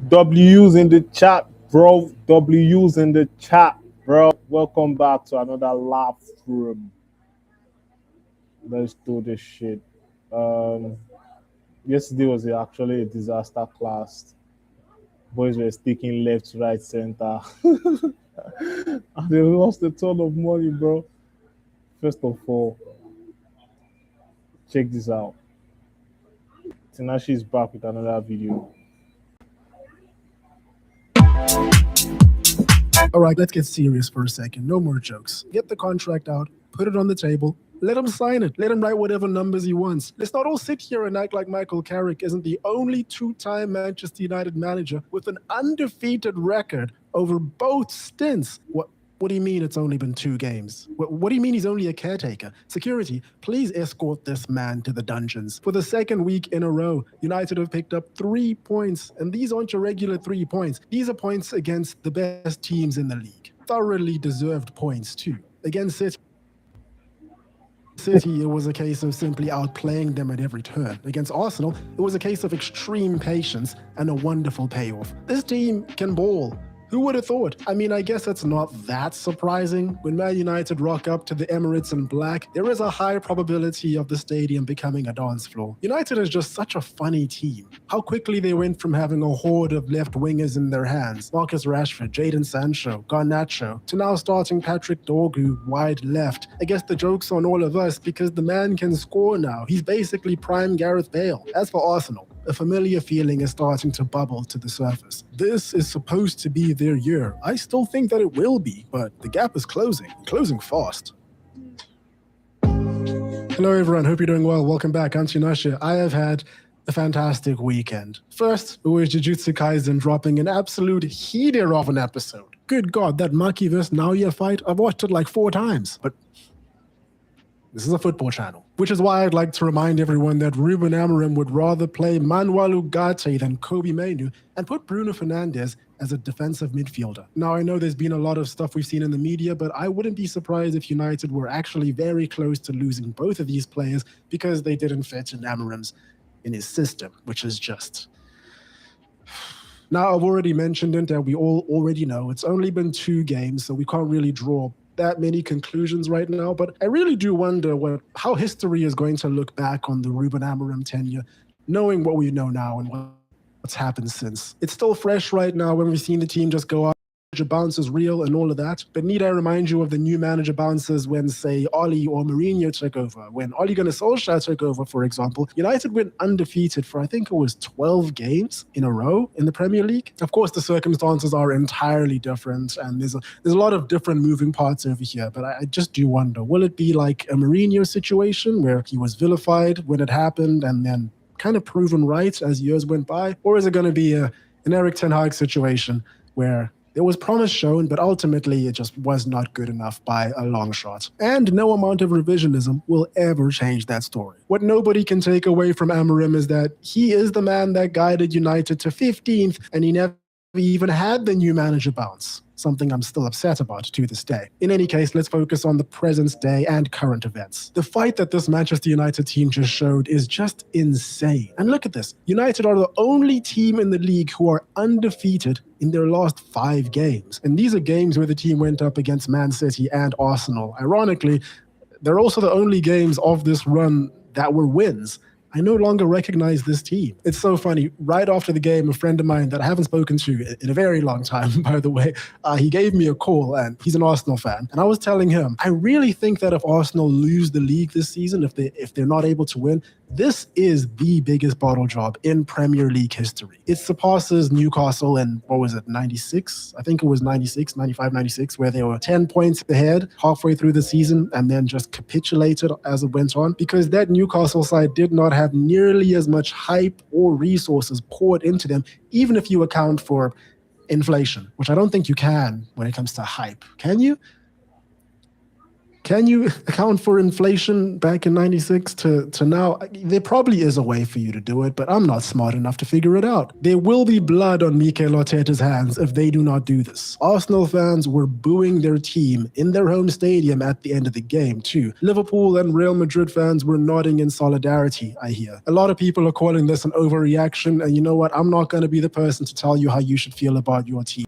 W's in the chat, bro. W's in the chat, bro. Welcome back to another laugh room. Let's do this shit. Um, Yesterday was actually a disaster class. Boys were sticking left, right, center, and they lost a ton of money, bro. First of all, check this out. Tinashi is back with another video. All right, let's get serious for a second. No more jokes. Get the contract out, put it on the table, let him sign it. Let him write whatever numbers he wants. Let's not all sit here and act like Michael Carrick isn't the only two-time Manchester United manager with an undefeated record over both stints. What do you mean it's only been 2 games? What do you mean he's only a caretaker? Security, please escort this man to the dungeons. For the second week in a row, United have picked up 3 points, and these aren't your regular 3 points. These are points against the best teams in the league. Thoroughly deserved points, too. Against City, it was a case of simply outplaying them at every turn. Against Arsenal, it was a case of extreme patience and a wonderful payoff. This team can ball. Who would have thought? I mean, I guess it's not that surprising. When Man United rock up to the Emirates in black, there is a high probability of the stadium becoming a dance floor. United is just such a funny team. How quickly they went from having a horde of left wingers in their hands, Marcus Rashford, Jadon Sancho, Garnacho, to now starting Patrick Dorgu wide left. I guess the joke's on all of us because the man can score now. He's basically prime Gareth Bale. As for Arsenal, a familiar feeling is starting to bubble to the surface. This is supposed to be their year. I still think that it will be, but the gap is closing fast. Hello everyone, hope you're doing well. Welcome back, I'm Tinashe. I have had a fantastic weekend. First, it was Jujutsu Kaisen dropping an absolute heater of an episode. Good God, that Maki vs. Naoya fight, I've watched it like 4 times, but this is a football channel, which is why I'd like to remind everyone that Ruben Amorim would rather play Manuel Ugarte than Kobe Mainoo and put Bruno Fernandes as a defensive midfielder. Now, I know there's been a lot of stuff we've seen in the media, but I wouldn't be surprised if United were actually very close to losing both of these players because they didn't fit in his system, which is just... Now, I've already mentioned it, and we all already know it's only been 2 games, so we can't really draw that many conclusions right now, but I really do wonder how history is going to look back on the Ruben Amorim tenure, knowing what we know now and what's happened since. It's still fresh right now when we've seen the team just go out. Manager bounce is real and all of that, but need I remind you of the new manager bounces when, say, Oli or Mourinho took over? When Ole Gunnar Solskjaer took over, for example, United went undefeated for, I think it was 12 games in a row in the Premier League. Of course, the circumstances are entirely different, and there's a lot of different moving parts over here, but I just do wonder, will it be like a Mourinho situation where he was vilified when it happened and then kind of proven right as years went by? Or is it going to be an Erik ten Hag situation where there was promise shown, but ultimately it just was not good enough by a long shot? And no amount of revisionism will ever change that story. What nobody can take away from Amorim is that he is the man that guided United to 15th, and he never even had the new manager bounce. Something I'm still upset about to this day. In any case, let's focus on the present day and current events. The fight that this Manchester United team just showed is just insane. And look at this. United are the only team in the league who are undefeated in their last 5 games. And these are games where the team went up against Man City and Arsenal. Ironically, they're also the only games of this run that were wins. I no longer recognize this team. It's so funny. Right after the game, a friend of mine that I haven't spoken to in a very long time, by the way, he gave me a call, and he's an Arsenal fan. And I was telling him, I really think that if Arsenal lose the league this season, if they're not able to win, this is the biggest bottle job in Premier League history. It surpasses Newcastle in, 96? I think it was 96, 95, 96, where they were 10 points ahead halfway through the season and then just capitulated as it went on, because that Newcastle side did not have nearly as much hype or resources poured into them, even if you account for inflation, which I don't think you can when it comes to hype. Can you? Can you account for inflation back in 96 to now? There probably is a way for you to do it, but I'm not smart enough to figure it out. There will be blood on Mikel Arteta's hands if they do not do this. Arsenal fans were booing their team in their home stadium at the end of the game too. Liverpool and Real Madrid fans were nodding in solidarity, I hear. A lot of people are calling this an overreaction, and you know what? I'm not going to be the person to tell you how you should feel about your team.